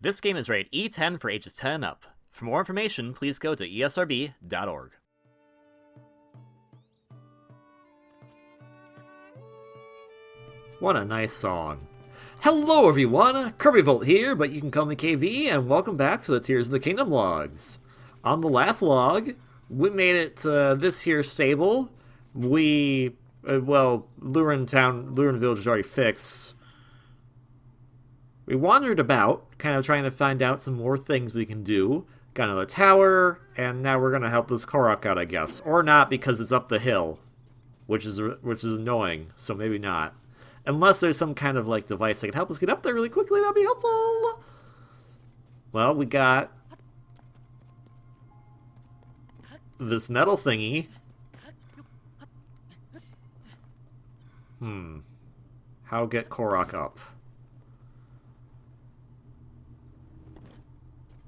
This game is rated E10 for ages 10 and up. For more information, please go to esrb.org. What a nice song. Hello everyone, Kirbyvolt here, but you can call me KV, and welcome back to the Tears of the Kingdom logs. On the last log, we made it to this here stable. Lurin Village is already fixed. We wandered about, kind of trying to find out some more things we can do. Got another tower, and now we're gonna help this Korok out, I guess. Or not, because it's up the hill, which is annoying, so maybe not. Unless there's some kind of, like, device that can help us get up there really quickly, that'd be helpful! Well, we got this metal thingy. How get Korok up?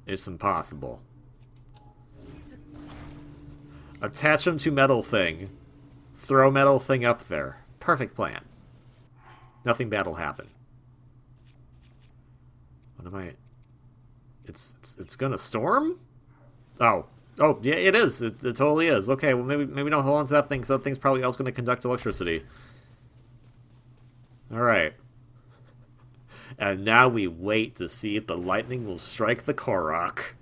It's impossible. Attach him to metal thing. Throw metal thing up there. Perfect plan. Nothing bad will happen. What am I... It's gonna storm? Oh, yeah, it is. It totally is. Okay, well, maybe don't hold on to that thing, because that thing's probably also gonna conduct electricity. Alright. And now we wait to see if the lightning will strike the Korok.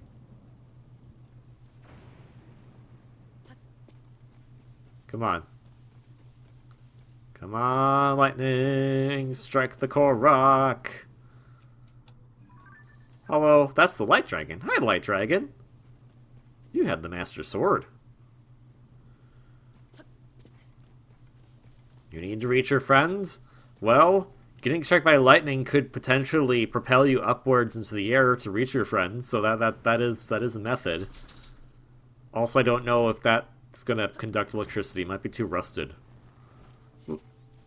Come on. Come on, lightning! Strike the Korok! Hello, that's the Light Dragon. Hi, Light Dragon! You had the Master Sword. You need to reach your friends? Well, getting struck by lightning could potentially propel you upwards into the air to reach your friends, so that is a method. Also, I don't know if that's gonna conduct electricity. It might be too rusted.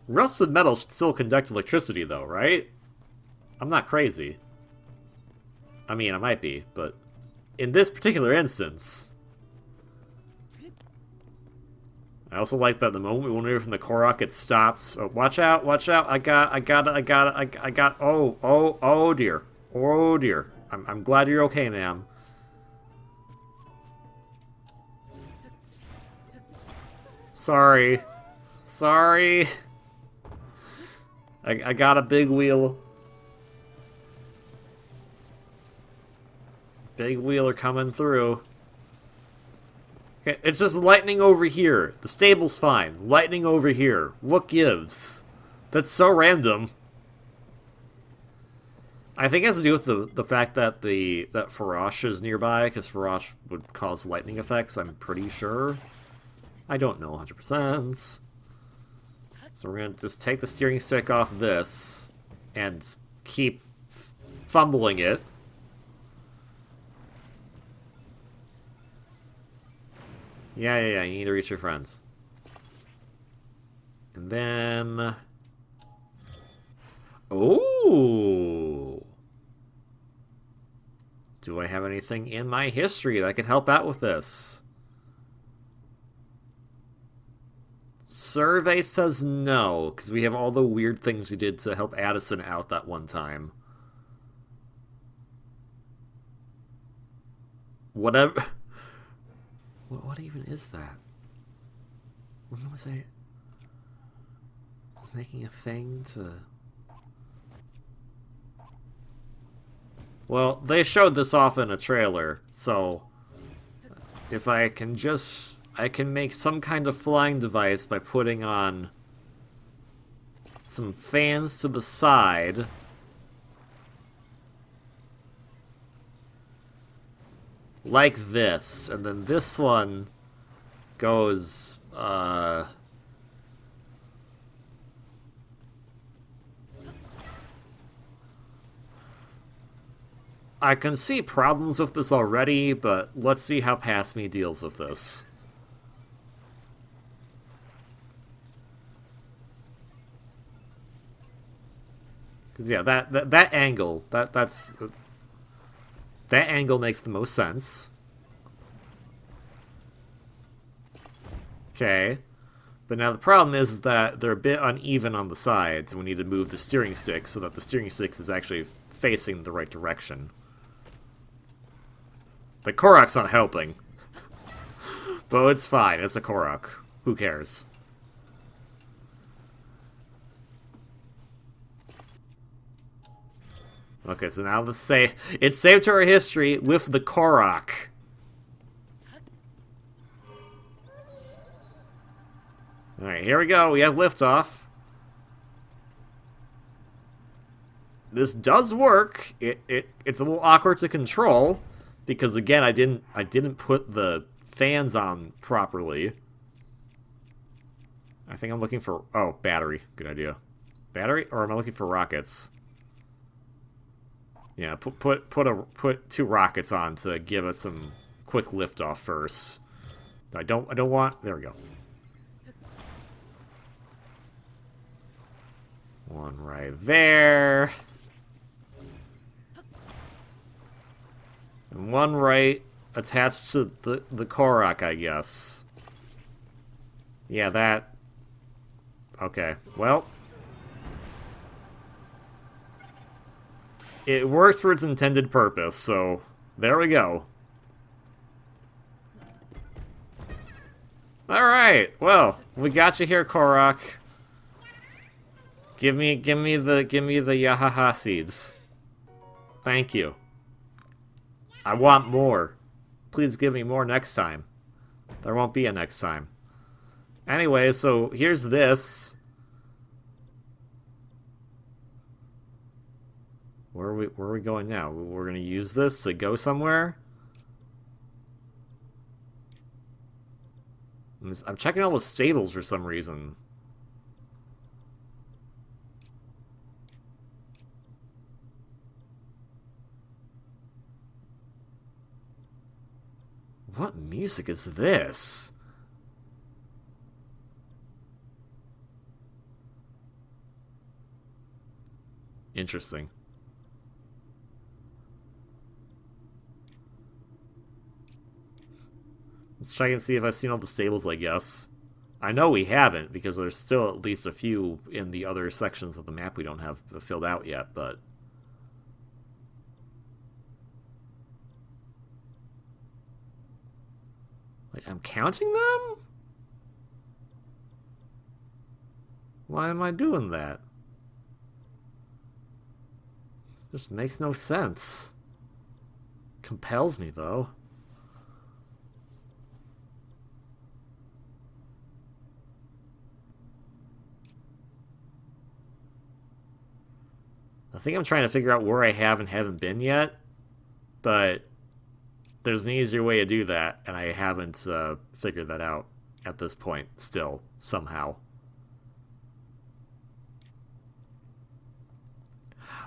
Rusted metal should still conduct electricity, though, right? I'm not crazy. I mean, I might be, but in this particular instance... I also like that the moment we wander away from the Korok, it stops. Oh, watch out, watch out. I got, oh dear. Oh dear. I'm glad you're okay, ma'am. Sorry. Sorry. I got a big wheel. Big wheeler coming through. Okay, it's just lightning over here. The stable's fine. Lightning over here. What gives? That's so random. I think it has to do with the fact that that Farash is nearby, because Farash would cause lightning effects, I'm pretty sure. I don't know 100%. So we're going to just take the steering stick off this and keep fumbling it. Yeah, you need to reach your friends. And then... Oh! Do I have anything in my history that could help out with this? Survey says no, because we have all the weird things we did to help Addison out that one time. Whatever... What even is that? When was I making a thing to... Well, they showed this off in a trailer, so if I can just... I can make some kind of flying device by putting on some fans to the side. Like this, and then this one goes, I can see problems with this already, but let's see how Past Me deals with this. Because, yeah, that angle, that's... That angle makes the most sense. Okay. But now the problem is that they're a bit uneven on the sides, and we need to move the steering stick so that the steering stick is actually facing the right direction. The Korok's not helping. But it's fine. It's a Korok. Who cares? Okay, so now let's say it's saved to our history with the Korok. Alright, here we go. We have liftoff. This does work. It's a little awkward to control because again, I didn't put the fans on properly. I think I'm looking for battery. Good idea. Battery, or am I looking for rockets? Yeah, put 2 rockets on to give us some quick liftoff first. I don't want. There we go. One right there. And one right attached to the Korok, I guess. Yeah, that. Okay, well. It works for its intended purpose, so there we go. Alright, well, we got you here, Korok. Give me the Yahaha seeds. Thank you. I want more. Please give me more next time. There won't be a next time. Anyway, so here's this. Where are we going now? We're gonna use this to go somewhere? I'm checking all the stables for some reason. What music is this? Interesting. Let's check and see if I've seen all the stables, I guess. I know we haven't, because there's still at least a few in the other sections of the map we don't have filled out yet, but... Like, I'm counting them? Why am I doing that? Just makes no sense. Compels me, though. I think I'm trying to figure out where I have and haven't been yet, but there's an easier way to do that, and I haven't figured that out at this point still, somehow.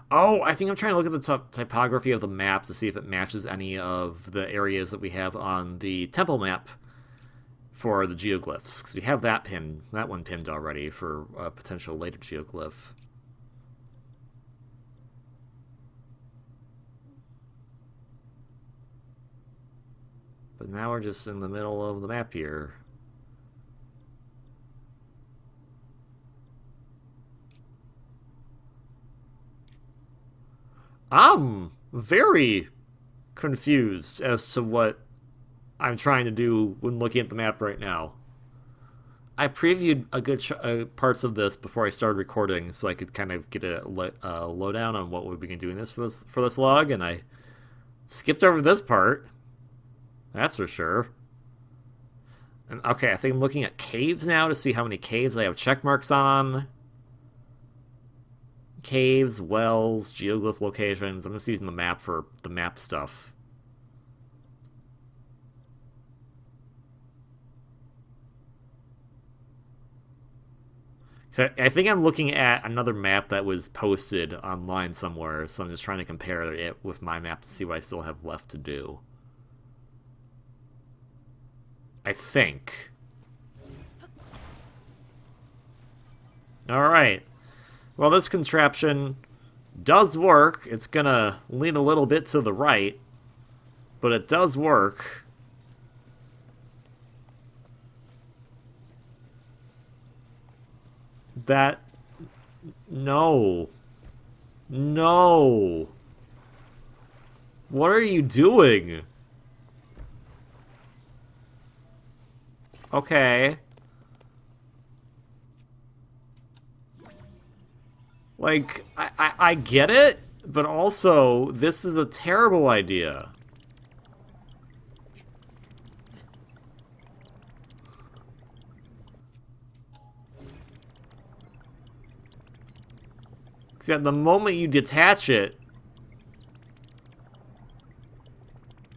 Oh, I think I'm trying to look at the typography of the map to see if it matches any of the areas that we have on the temple map for the geoglyphs. Because we have that one pinned already for a potential later geoglyph. But now we're just in the middle of the map here. I'm very confused as to what I'm trying to do when looking at the map right now. I previewed a good parts of this before I started recording, so I could kind of get a lowdown on what we've been doing for this log, and I skipped over this part. That's for sure. And okay, I think I'm looking at caves now to see how many caves I have check marks on. Caves, wells, geoglyph locations. I'm just using the map for the map stuff. So I think I'm looking at another map that was posted online somewhere, so I'm just trying to compare it with my map to see what I still have left to do. I think. Alright. Well, this contraption does work. It's gonna lean a little bit to the right, but it does work. That... No. No. What are you doing? Okay. Like, I get it, but also, this is a terrible idea. Because the moment you detach it...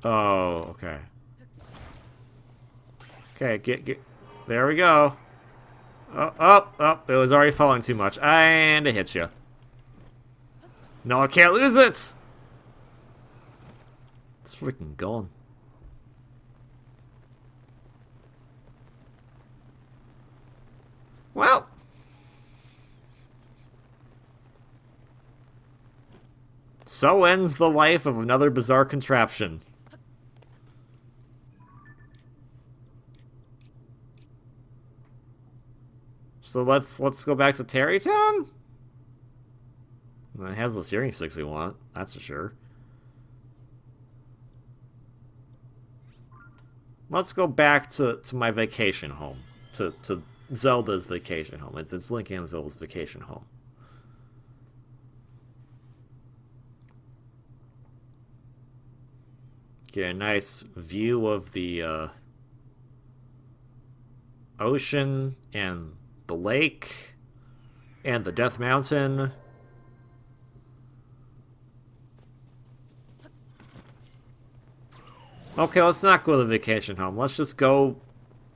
Oh, okay. Okay, get... There we go. Oh, it was already falling too much. And it hits you. No, I can't lose it! It's freaking gone. Well... So ends the life of another bizarre contraption. So let's go back to Terrytown? It has the steering sticks we want, that's for sure. Let's go back to my vacation home. To Zelda's vacation home. It's Link and Zelda's vacation home. Get a nice view of the ocean and the lake and the Death Mountain. Okay, let's not go to the vacation home. Let's just go.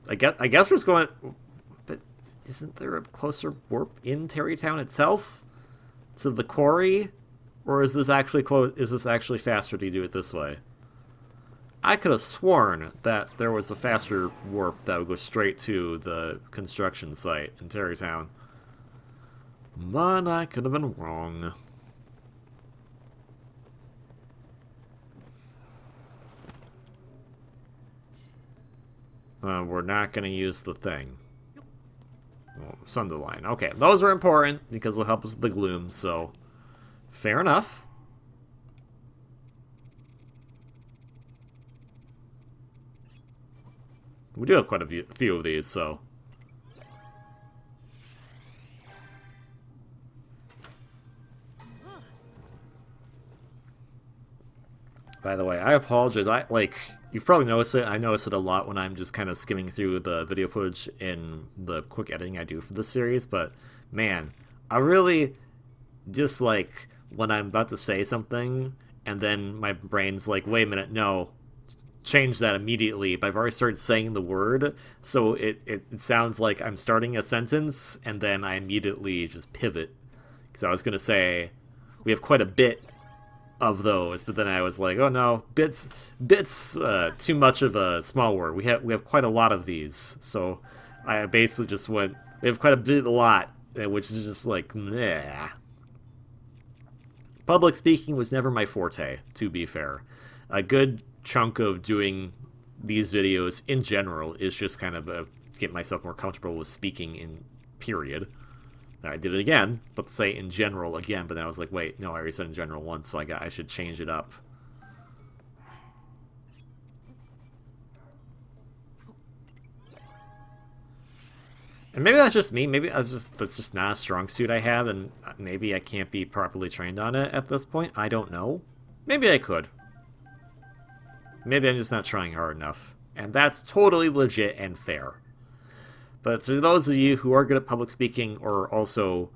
I guess we're just going. But isn't there a closer warp in Terrytown itself to the quarry, or is this actually close? Is this actually faster to do it this way? I could have sworn that there was a faster warp that would go straight to the construction site in Terrytown. But I could have been wrong. We're not going to use the thing. Well, Sunderline. Okay, those are important because they'll help us with the gloom, so... Fair enough. We do have quite a few of these, so... By the way, I apologize. You've probably noticed it. I notice it a lot when I'm just kind of skimming through the video footage in the quick editing I do for this series, but man, I really dislike when I'm about to say something and then my brain's like, wait a minute, no, change that immediately. But I've already started saying the word, so it sounds like I'm starting a sentence and then I immediately just pivot. Because I was going to say, we have quite a bit of those, but then I was like, oh no, bits too much of a small word. We have quite a lot of these, so I basically just went, we have quite a lot, which is just like, nah. Public speaking was never my forte, to be fair. A good chunk of doing these videos in general is just kind of to get myself more comfortable with speaking in period. I did it again, but to say in general again, but then I was like, wait, no, I already said in general once, so I should change it up. And maybe that's just me, maybe that's just not a strong suit I have, and maybe I can't be properly trained on it at this point. I don't know. Maybe I could. Maybe I'm just not trying hard enough. And that's totally legit and fair. But to those of you who are good at public speaking or also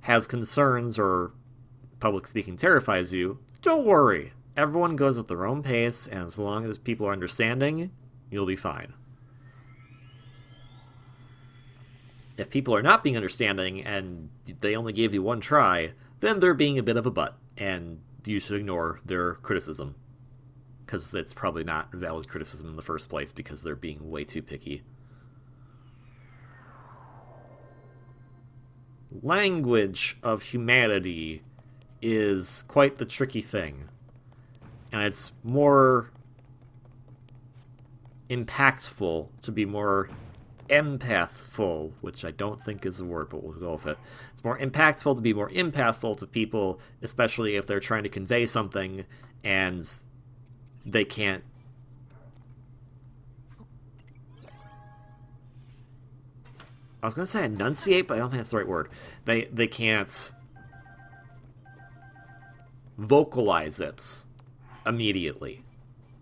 have concerns or public speaking terrifies you, don't worry. Everyone goes at their own pace, and as long as people are understanding, you'll be fine. If people are not being understanding and they only gave you one try, then they're being a bit of a butt, and you should ignore their criticism. Because it's probably not valid criticism in the first place because they're being way too picky. Language of humanity is quite the tricky thing. And it's more impactful to be more empathful, which I don't think is a word, but we'll go with it. It's more impactful to be more empathful to people, especially if they're trying to convey something and they can't I was gonna say enunciate, but I don't think that's the right word. They can't vocalize it immediately.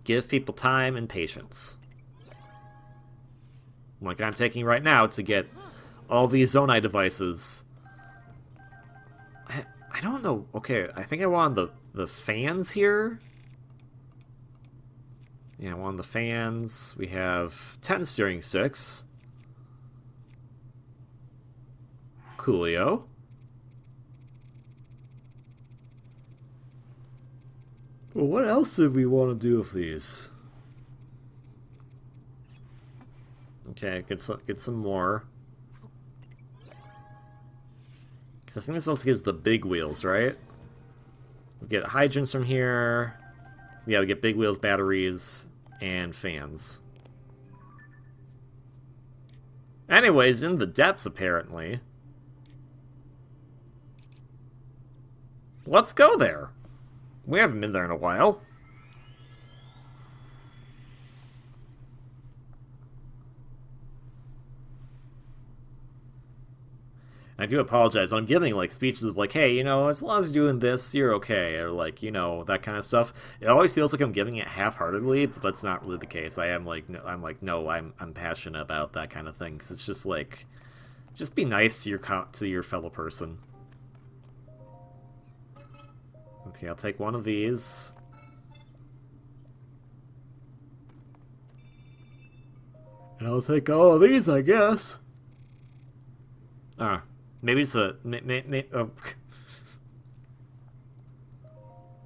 Give people time and patience. Like I'm taking right now to get all these Zonai devices. I don't know. Okay, I think I wanted the fans here. Yeah, I wanted the fans. We have 10 steering sticks. Coolio. Well, what else did we want to do with these? Okay, get some more. Because I think this also gives the big wheels, right? We get hydrants from here. Yeah, we get big wheels, batteries, and fans. Anyways, in the depths, apparently. Let's go there. We haven't been there in a while. I do apologize. I'm giving, like, speeches of, like, hey, you know, as long as you're doing this, you're okay. Or, like, you know, that kind of stuff. It always feels like I'm giving it half-heartedly, but that's not really the case. I'm passionate about that kind of thing. Because it's just, like, just be nice to your fellow person. Okay, I'll take one of these. And I'll take all of these, I guess. Maybe it's a... oh.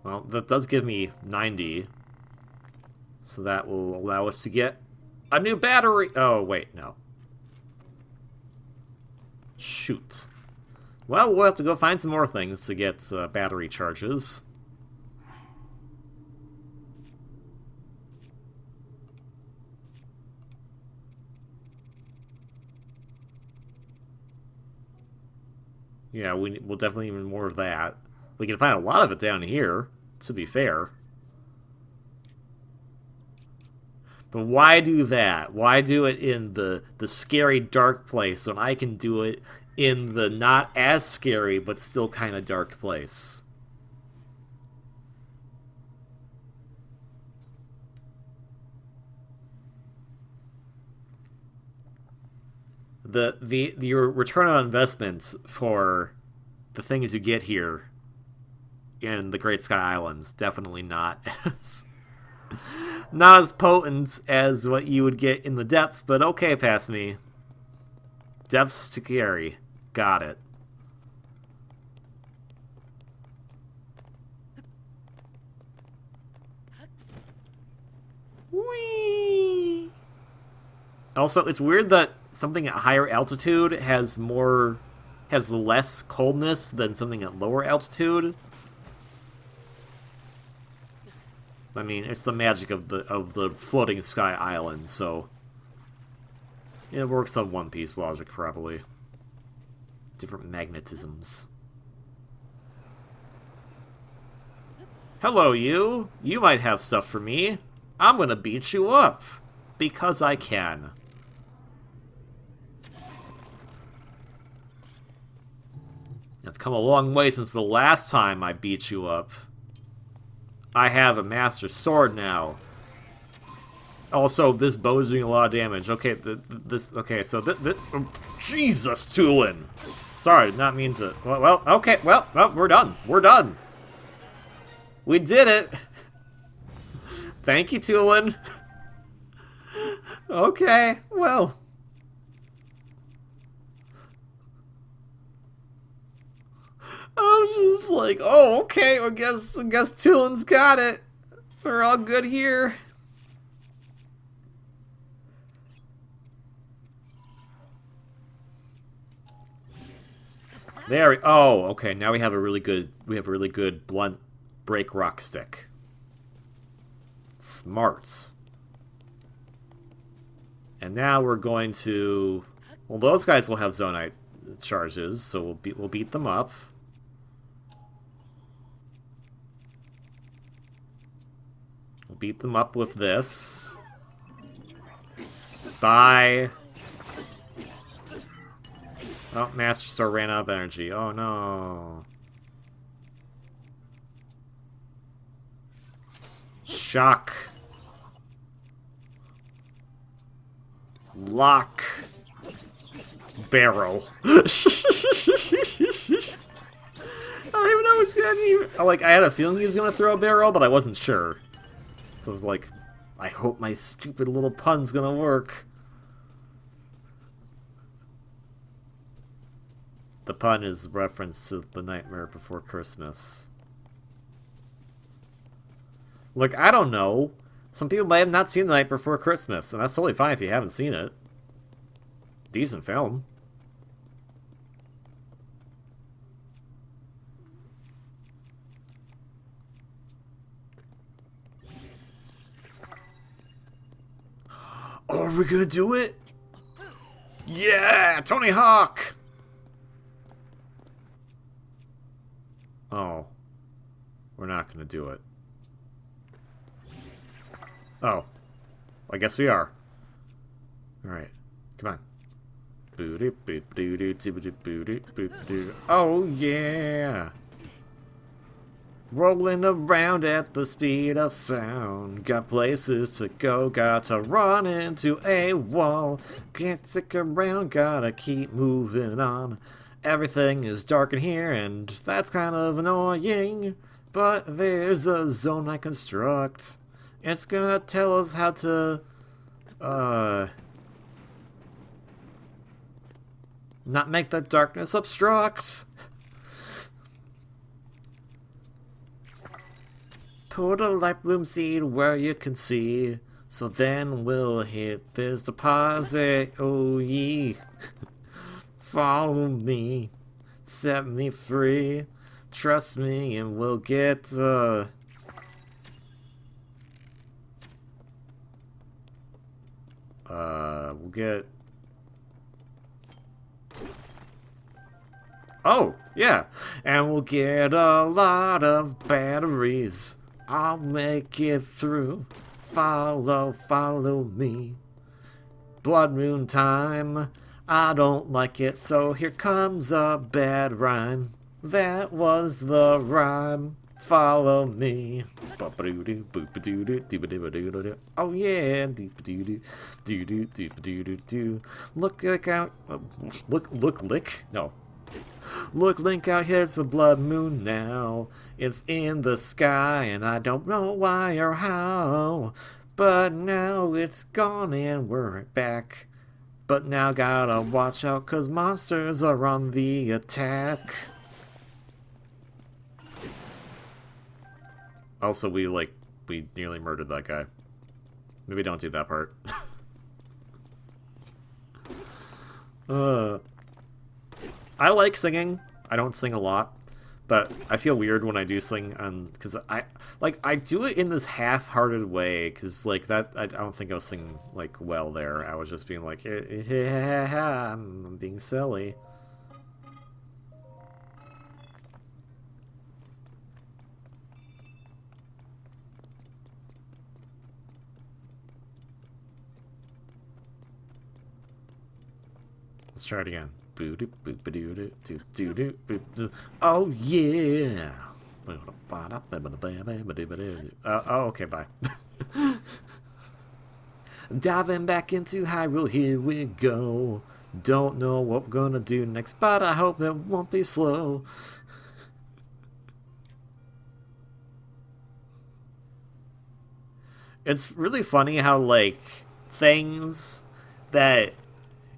Well, that does give me 90. So that will allow us to get a new battery. Oh, wait, no. Shoot. Well, we'll have to go find some more things to get battery charges. Yeah, we'll definitely need more of that. We can find a lot of it down here, to be fair. But why do that? Why do it in the scary dark place when I can do it in the not as scary but still kind of dark place? Your return on investment for the things you get here in the Great Sky Islands definitely not as potent as what you would get in the depths, but okay, pass me. Depths to carry. Got it. Whee! Also, it's weird that something at higher altitude has less coldness than something at lower altitude. I mean, it's the magic of the floating sky island, so it works on One Piece logic, probably. Different magnetisms. Hello, you. You might have stuff for me. I'm gonna beat you up. Because I can. I've come a long way since the last time I beat you up. I have a master sword now. Also, this bow is doing a lot of damage. Okay, Jesus, Tulin! Sorry, did not mean to... Well, okay, well, we're done. We're done. We did it! Thank you, Tulin. Okay, well... I was just like, oh, okay, I guess Tulin's got it. We're all good here. There. Oh, okay. Now we have a really good blunt break rock stick. Smart. And now we're going to. Well, those guys will have Zonite charges, so we'll beat them up. We'll beat them up with this. Bye. Oh, Master Sword ran out of energy. Oh no. Shock. Lock. Barrel. I don't even know what's gonna. Like, I had a feeling he was gonna throw a barrel, but I wasn't sure. So I was like, I hope my stupid little pun's gonna work. The pun is reference to The Nightmare Before Christmas. Look, I don't know. Some people might have not seen The Night Before Christmas, and that's totally fine if you haven't seen it. Decent film. Oh, are we gonna do it? Yeah! Tony Hawk! Oh. We're not gonna do it. Oh. I guess we are. Alright. Come on. Oh, yeah! Rolling around at the speed of sound. Got places to go, got to run into a wall. Can't stick around, gotta keep moving on. Everything is dark in here, and that's kind of annoying. But there's a zone I construct. It's gonna tell us how to, not make the darkness obstruct. Put a light bloom seed where you can see, so then we'll hit this deposit. Oh yeah. Follow me, set me free, trust me, and we'll get we'll get. Oh, yeah, and we'll get a lot of batteries. I'll make it through. Follow me. Blood moon time. I don't like it, so here comes a bad rhyme. That was the rhyme. Follow me. Oh yeah. Look out. Look lick? No. Look, Link, out here's a blood moon now. It's in the sky, and I don't know why or how. But now it's gone, and we're back. But now gotta watch out, 'cause monsters are on the attack. Also, we nearly murdered that guy. Maybe don't do that part. I like singing. I don't sing a lot, but I feel weird when I do sing, because I do it in this half-hearted way, because I don't think I was singing well there. I was just being like, I'm being silly. Let's try it again. Oh yeah. Oh, okay, bye. Diving back into Hyrule, here we go. Don't know what we're gonna do next, but I hope it won't be slow. It's really funny how, things that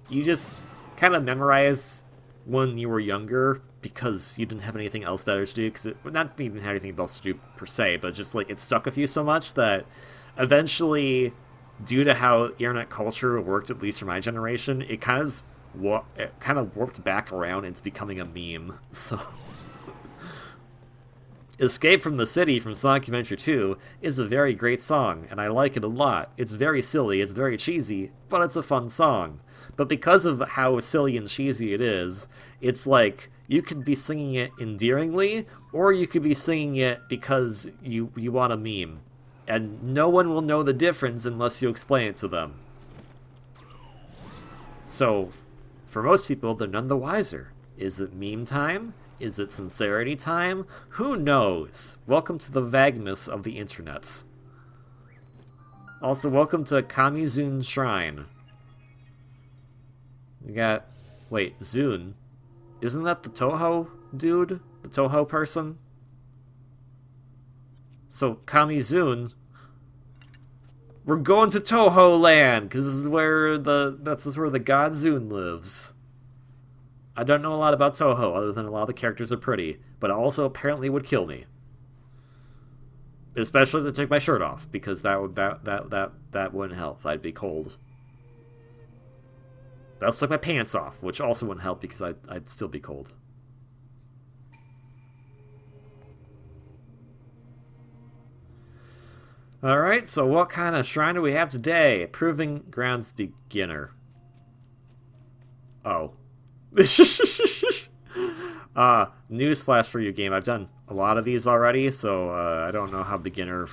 you just kind of memorize when you were younger because you didn't have anything else better to do, because not even have anything else to do per se, but just it stuck with you so much that eventually, due to how internet culture worked, at least for my generation, it kind of warped back around into becoming a meme. So Escape from the City from Sonic Adventure 2 is a very great song, and I like it a lot. It's very silly, it's very cheesy, but it's a fun song. But because of how silly and cheesy it is, it's you could be singing it endearingly, or you could be singing it because you want a meme. And no one will know the difference unless you explain it to them. So, for most people, they're none the wiser. Is it meme time? Is it sincerity time? Who knows? Welcome to the vagueness of the internets. Also, welcome to Kamizun Shrine. We got... Wait, Zun? Isn't that the Toho dude? The Toho person? So, Kamizun... We're going to Toho Land, because this is where the god Zun lives. I don't know a lot about Toho, other than a lot of the characters are pretty, but also apparently would kill me. Especially if I took my shirt off, because that wouldn't help. I'd be cold. Let's take my pants off, which also wouldn't help because I'd still be cold. Alright, so what kind of shrine do we have today? Proving Grounds Beginner. Oh. Newsflash for you, game. I've done a lot of these already, so I don't know how beginner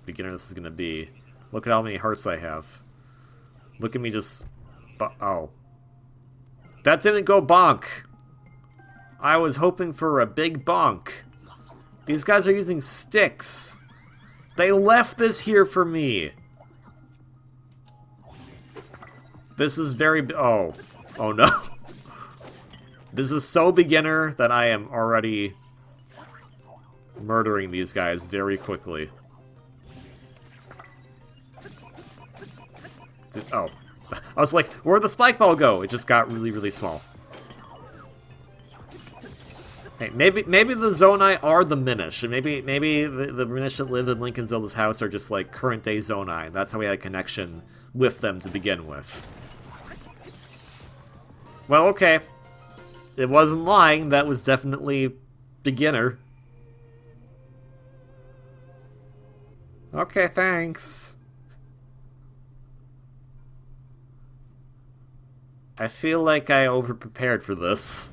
this is going to be. Look at how many hearts I have. Look at me just... Oh. That didn't go bonk. I was hoping for a big bonk. These guys are using sticks. They left this here for me. This is very... Oh. Oh no. This is so beginner that I am already murdering these guys very quickly. Oh. I was like, where'd the spike ball go? It just got really, really small. Hey, maybe the Zonai are the Minish, and maybe the Minish that live in Link and Zelda's house are just like current day Zonai, and that's how we had a connection with them to begin with. Well, okay. It wasn't lying, that was definitely beginner. Okay, thanks. I feel like I overprepared for this.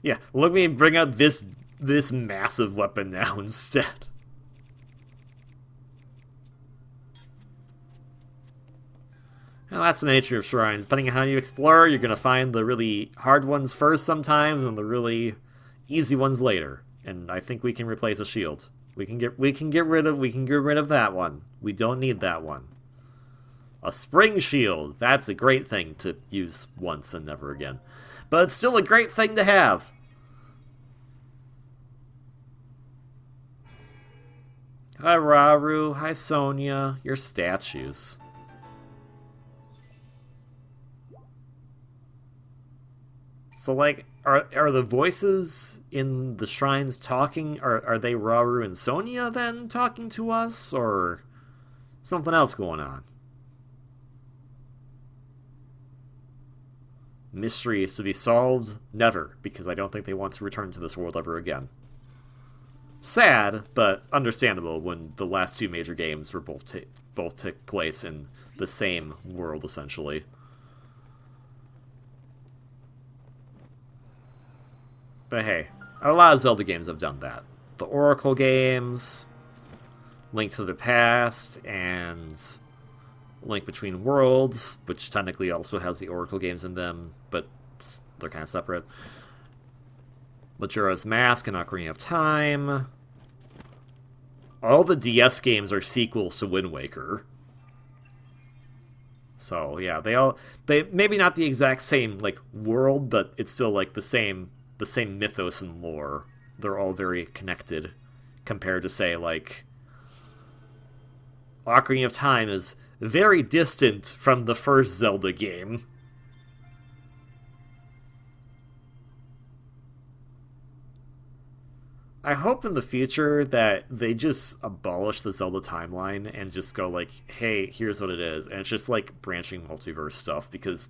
Yeah, let me bring out this massive weapon now instead. Well, that's the nature of shrines. Depending on how you explore, you're gonna find the really hard ones first sometimes, and the really easy ones later. And I think we can replace a shield. We can get rid of that one. We don't need that one. A spring shield. That's a great thing to use once and never again. But it's still a great thing to have. Hi, Raru. Hi, Sonia. Your statues. So, like, are the voices in the shrines talking? Are they Raru and Sonia then talking to us? Or something else going on? Mystery is to be solved? Never, because I don't think they want to return to this world ever again. Sad, but understandable when the last two major games were both took place in the same world, essentially. But hey, a lot of Zelda games have done that. The Oracle games, Link to the Past, and Link Between Worlds, which technically also has the Oracle games in them, but they're kind of separate. Majora's Mask and Ocarina of Time. All the DS games are sequels to Wind Waker. So yeah, they maybe not the exact same like world, but it's still like the same mythos and lore. They're all very connected compared to, say, like Ocarina of Time is very distant from the first Zelda game. I hope in the future that they just abolish the Zelda timeline and just go like, hey, here's what it is. And it's just like branching multiverse stuff, because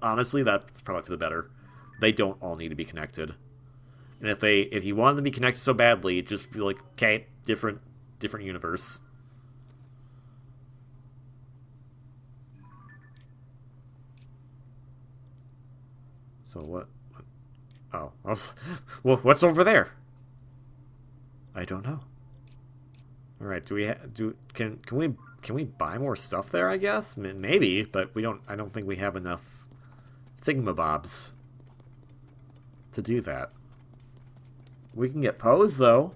honestly, that's probably for the better. They don't all need to be connected. And if you want them to be connected so badly, just be like, okay, different universe. So what? Oh, well, what's over there? I don't know. All right, can Can we buy more stuff there, I guess? Maybe, but I don't think we have enough thingamabobs to do that. We can get Poes, though.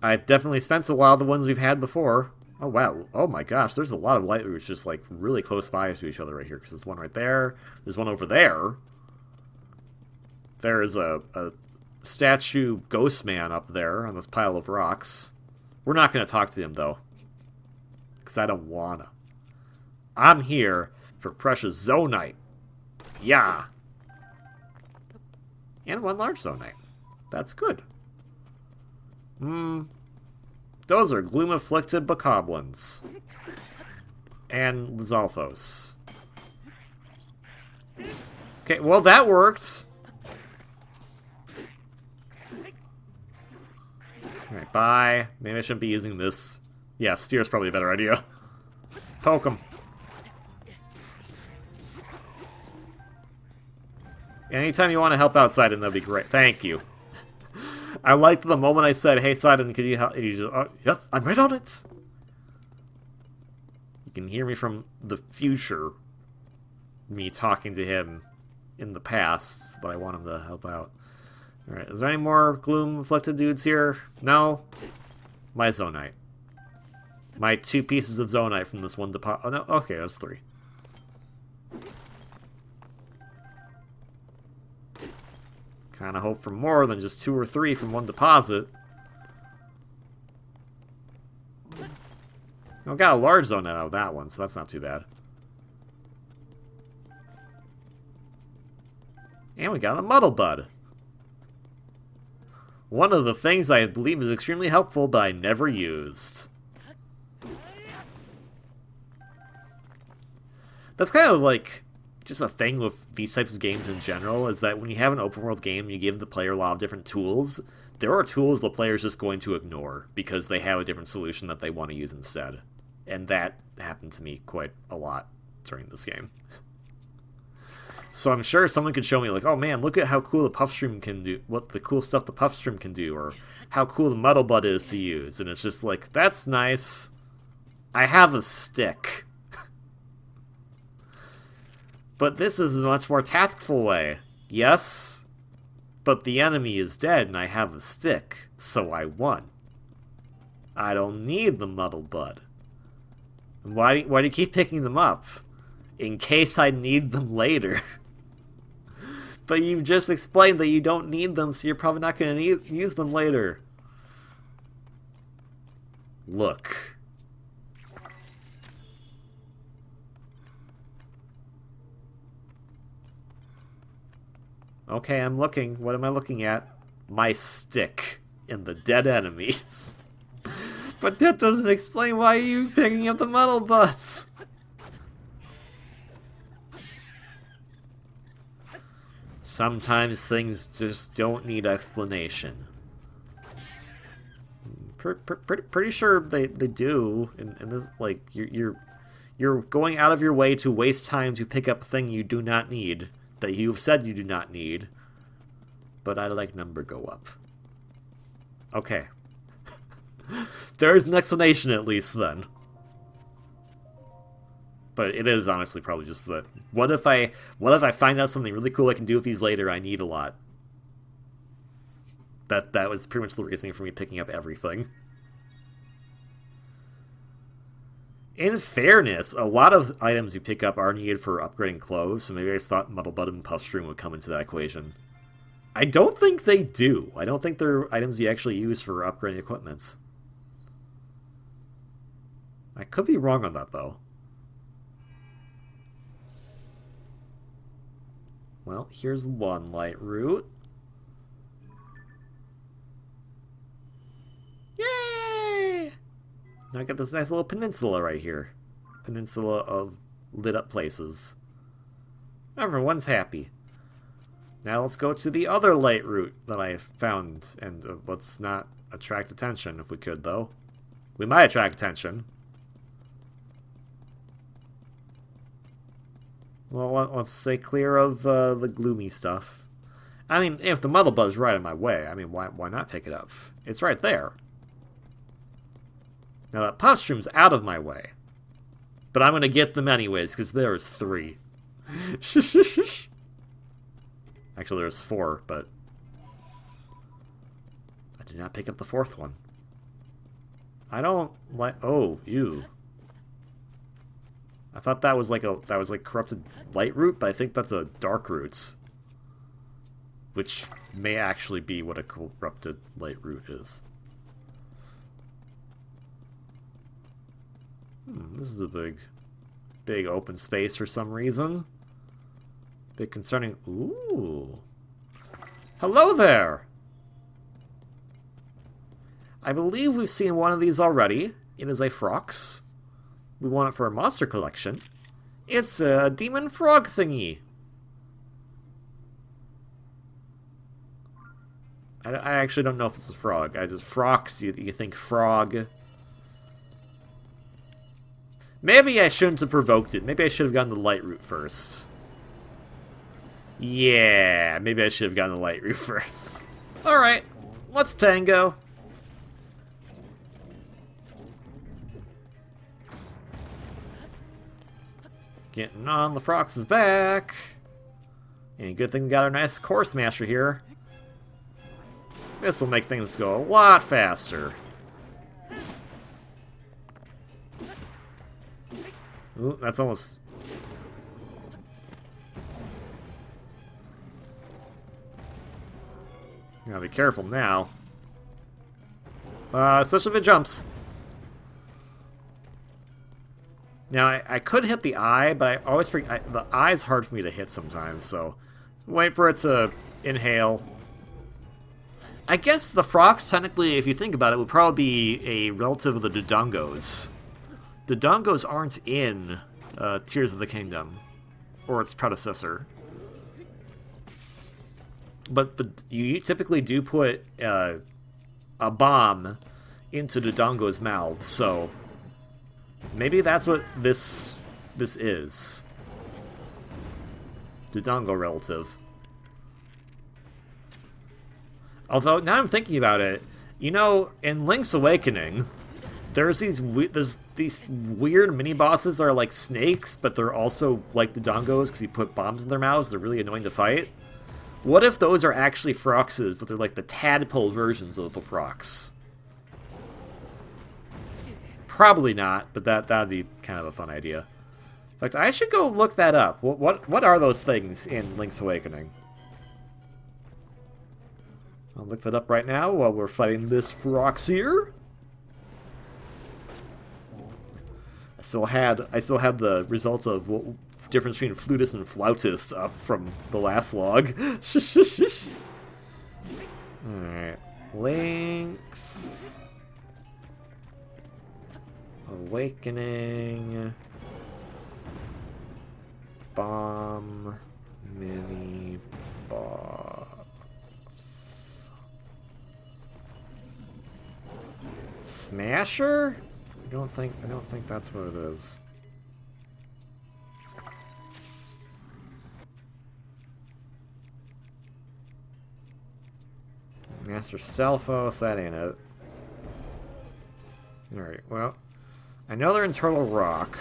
I've definitely spent a while the ones we've had before. Oh, wow. Oh, my gosh. There's a lot of light routes just, like, really close by to each other right here. Because there's one right there. There's one over there. There's a statue ghost man up there on this pile of rocks. We're not going to talk to him, though. Because I don't wanna. I'm here for precious Zonite. Yeah. And one large Zonite. That's good. Those are gloom-afflicted bokoblins. And Lizalfos. Okay, well that worked. Alright, bye. Maybe I shouldn't be using this. Yeah, spear's probably a better idea. Poke him. Anytime you want to help out Sidon, that'd be great. Thank you. I liked the moment I said, "Hey Sidon, could you help?" And you just, "Oh, yes, I'm right on it." You can hear me from the future. Me talking to him in the past that I want him to help out. Alright, is there any more gloom-afflicted dudes here? No? My Zonite. My 2 pieces of Zonite from this one deposit. Oh, no. Okay, that was 3. Kind of hope for more than just 2 or 3 from one deposit. I got a large Zonite out of that one, so that's not too bad. And we got a Muddle Bud. One of the things I believe is extremely helpful, but I never used. That's kind of like just a thing with these types of games in general, is that when you have an open world game and you give the player a lot of different tools, there are tools the player's just going to ignore because they have a different solution that they want to use instead. And that happened to me quite a lot during this game. So I'm sure someone could show me, like, oh man, look at how cool the Puffstream can do, what the cool stuff the Puffstream can do, or how cool the Muddle Bud is to use. And it's just like, that's nice. I have a stick. But this is a much more tactful way. Yes, but the enemy is dead and I have a stick, so I won. I don't need the Muddle Bud. Why do you keep picking them up? In case I need them later. But you've just explained that you don't need them, so you're probably not going to use them later. Look. Okay, I'm looking. What am I looking at? My stick and the dead enemies. But that doesn't explain why you're picking up the Muddle Buds. Sometimes things just don't need explanation. Pretty sure they do. And this, like, you're going out of your way to waste time to pick up a thing you do not need, that you've said you do not need. But I like number go up. Okay. There is an explanation at least then. But it is honestly probably just that. What if I find out something really cool I can do with these later? I need a lot. That was pretty much the reasoning for me picking up everything. In fairness, a lot of items you pick up are needed for upgrading clothes, so maybe I just thought Muddle Bud and Puffstream would come into that equation. I don't think they do. I don't think they're items you actually use for upgrading equipment. I could be wrong on that, though. Well, here's one light route. Yay! Now I got this nice little peninsula right here. Peninsula of lit up places. Everyone's happy. Now let's go to the other light route that I found, and let's not attract attention if we could, though. We might attract attention. Well, let's stay clear of the gloomy stuff. I mean, if the Muddle Bud's right in my way, I mean, why not pick it up? It's right there. Now that puffshroom's out of my way. But I'm gonna get them anyways, because there's 3. Actually, there's 4, but I did not pick up the 4th one. I don't like. Oh, ew. I thought that was like corrupted light root, but I think that's a dark roots, which may actually be what a corrupted light root is. This is a big open space for some reason. Bit concerning. Ooh. Hello there! I believe we've seen one of these already. It is a Frox. We want it for a monster collection. It's a demon frog thingy. I actually don't know if it's a frog. I just Frox, you think frog. Maybe I shouldn't have provoked it. Maybe I should have gotten the light root first. Yeah, maybe I should have gotten the light root first. Alright, let's tango. Getting on the Frox's back. And good thing we got our nice core smasher here. This will make things go a lot faster. Ooh, that's almost... Gotta be careful now. Especially if it jumps. Now, I could hit the eye, but I always forget... the eye's hard for me to hit sometimes, so... Wait for it to inhale. I guess the Frox, technically, if you think about it, would probably be a relative of the Dodongos. The Dodongos aren't in Tears of the Kingdom, or its predecessor. But you typically do put a bomb into Dodongo's mouths, so maybe that's what this is. Dodongo relative. Although, now I'm thinking about it, you know, in Link's Awakening, there's these weird mini-bosses that are like snakes, but they're also like Dodongos because you put bombs in their mouths. They're really annoying to fight. What if those are actually Froxes, but they're like the tadpole versions of the Frox? Probably not, but that'd be kind of a fun idea. In fact, I should go look that up. What are those things in Link's Awakening? I'll look that up right now while we're fighting this Frox here. I still had the results of what difference between flutist and flautist up from the last log. Alright. Link's Awakening. Bomb. Mini boss. Smasher? I don't think that's what it is. Master Selphos, that ain't it. Alright, well, I know they're in Turtle Rock.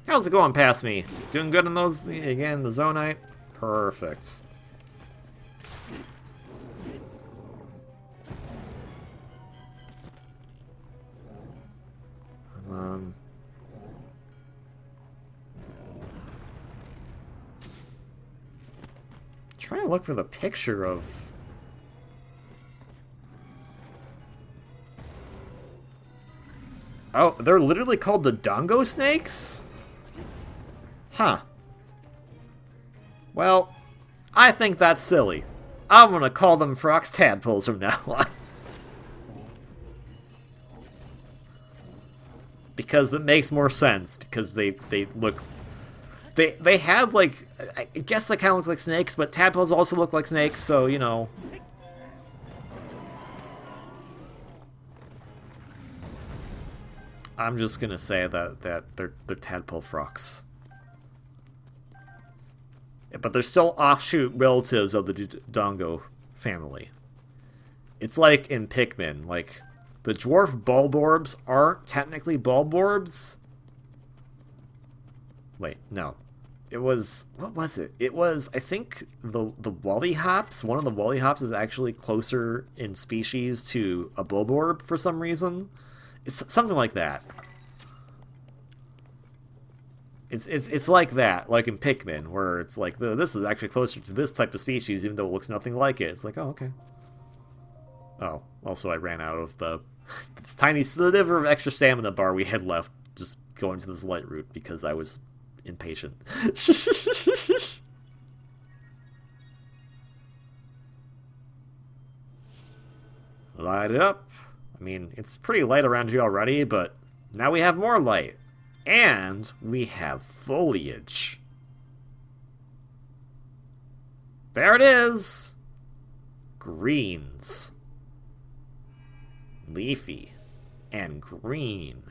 How's it going past me? Doing good in those, again, the Zonite? Perfect. Come on. Trying to look for the picture of... Oh, they're literally called the Dodongo snakes? Huh. Well, I think that's silly. I'm gonna call them Frox tadpoles from now on. Because it makes more sense, because they look... They have, like... I guess they kind of look like snakes, but tadpoles also look like snakes, so, you know... I'm just gonna say that they're tadpole Frox. But they're still offshoot relatives of the Dongo family. It's like in Pikmin, like, the dwarf bulborbs aren't technically bulborbs. Wait, no. It was, what was it? It was, I think, the Wollyhops. One of the Wollyhops is actually closer in species to a bulborb for some reason. It's something like that. It's like that, like in Pikmin, where it's like, this is actually closer to this type of species, even though it looks nothing like it. It's like, oh, okay. Oh, also I ran out of this tiny sliver of extra stamina bar we had left just going to this light route because I was impatient. Light it up. I mean, it's pretty light around here already, but now we have more light. And we have foliage. There it is! Greens. Leafy. And green.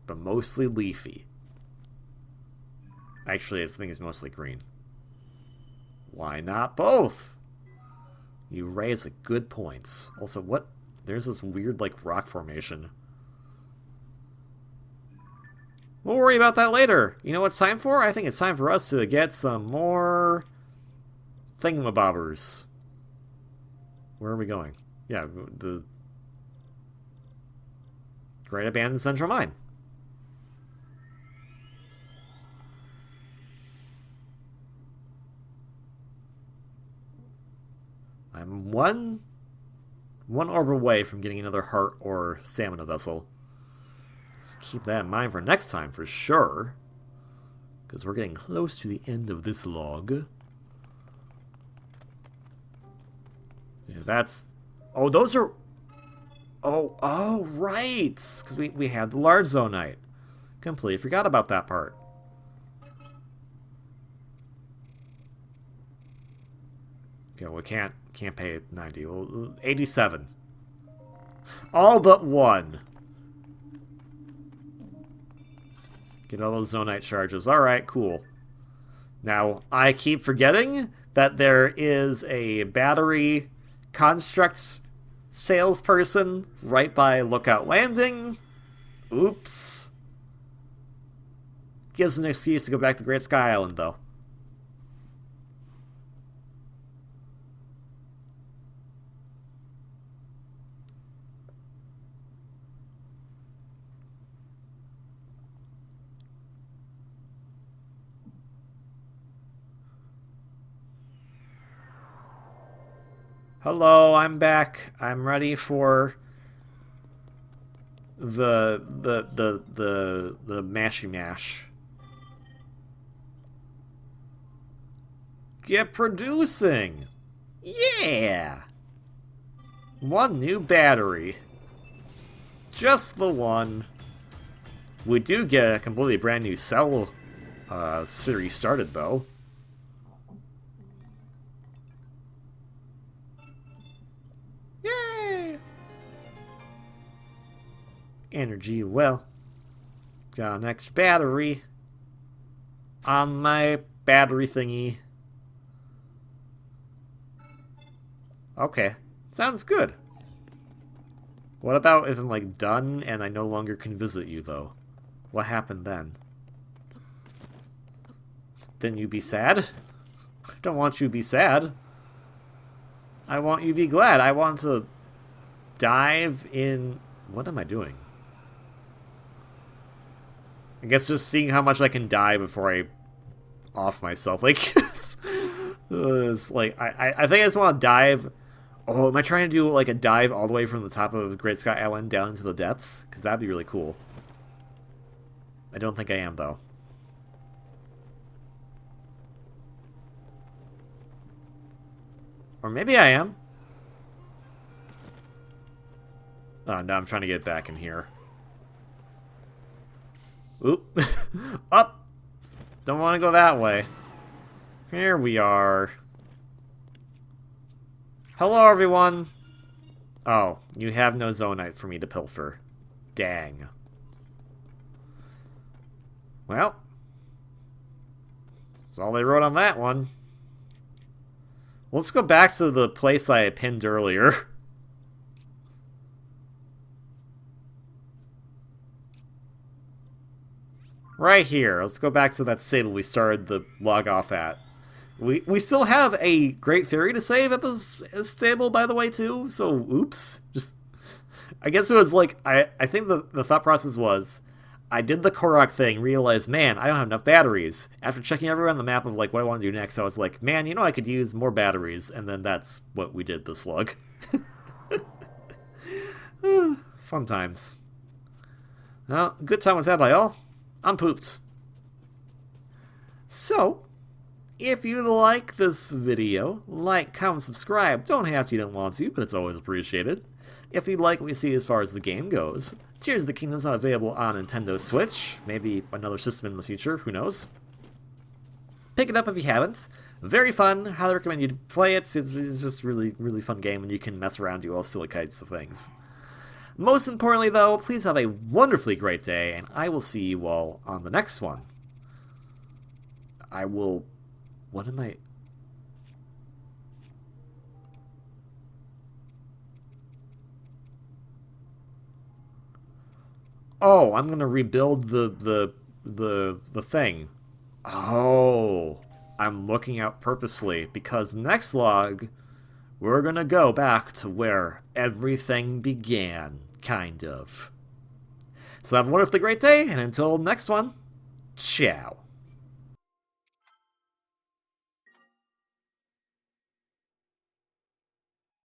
But mostly leafy. Actually, I think it's mostly green. Why not both? You raise a good points. Also, what? There's this weird, like, rock formation. We'll worry about that later. You know what it's time for? I think it's time for us to get some more thingamabobbers. Where are we going? Yeah, the Great Abandoned Central Mine. I'm one orb away from getting another heart or stamina vessel. Keep that in mind for next time for sure, because we're getting close to the end of this log. Yeah, that's... Oh, those are... Oh, right! Because we had the large zonite. Completely forgot about that part. Okay, we can't pay 90. Well, 87. All but one. Get all those zonite charges. Alright, cool. Now, I keep forgetting that there is a battery construct salesperson right by Lookout Landing. Oops. Gives an excuse to go back to Great Sky Island, though. Hello, I'm back. I'm ready for the mashy mash. Get producing. Yeah. One new battery. Just the one. We do get a completely brand new cell series started though. Energy, well, got an extra battery on my battery thingy. Okay, sounds good. What about if I'm, like, done and I no longer can visit you, though? What happened then? Then you be sad? I don't want you to be sad. I want you to be glad. I want to dive in... What am I doing? I guess just seeing how much I can die before I off myself. Like, it's like I think I just want to dive. Oh, am I trying to do like a dive all the way from the top of Great Sky Island down into the depths? Because that'd be really cool. I don't think I am, though. Or maybe I am. Oh, no, I'm trying to get back in here. Oop. Up! Don't want to go that way. Here we are. Hello, everyone! Oh, you have no zonite for me to pilfer. Dang. Well. That's all they wrote on that one. Let's go back to the place I pinned earlier. Right here. Let's go back to that stable we started the log off at. We still have a great fairy to save at this stable, by the way, too. So, oops. I guess it was like, I think the thought process was, I did the Korok thing, realized, man, I don't have enough batteries. After checking everywhere on the map of like what I want to do next, I was like, man, I could use more batteries. And then that's what we did, the slug. Fun times. Well, good time was had by all. I'm pooped. So, if you like this video, like, comment, subscribe. Don't have to, you don't want to, but it's always appreciated. If you like what we see as far as the game goes, Tears of the Kingdom's not available on Nintendo Switch. Maybe another system in the future, who knows. Pick it up if you haven't. Very fun. Highly recommend you play it. It's just really, really fun game, and you can mess around, do all silly kinds of things. Most importantly, though, please have a wonderfully great day, and I will see you all on the next one. I will... What am I... Oh, I'm gonna rebuild the thing. Oh, I'm looking out purposely, because next log, we're gonna go back to where everything began, kind of. So have a wonderfully great day, and until next one, ciao.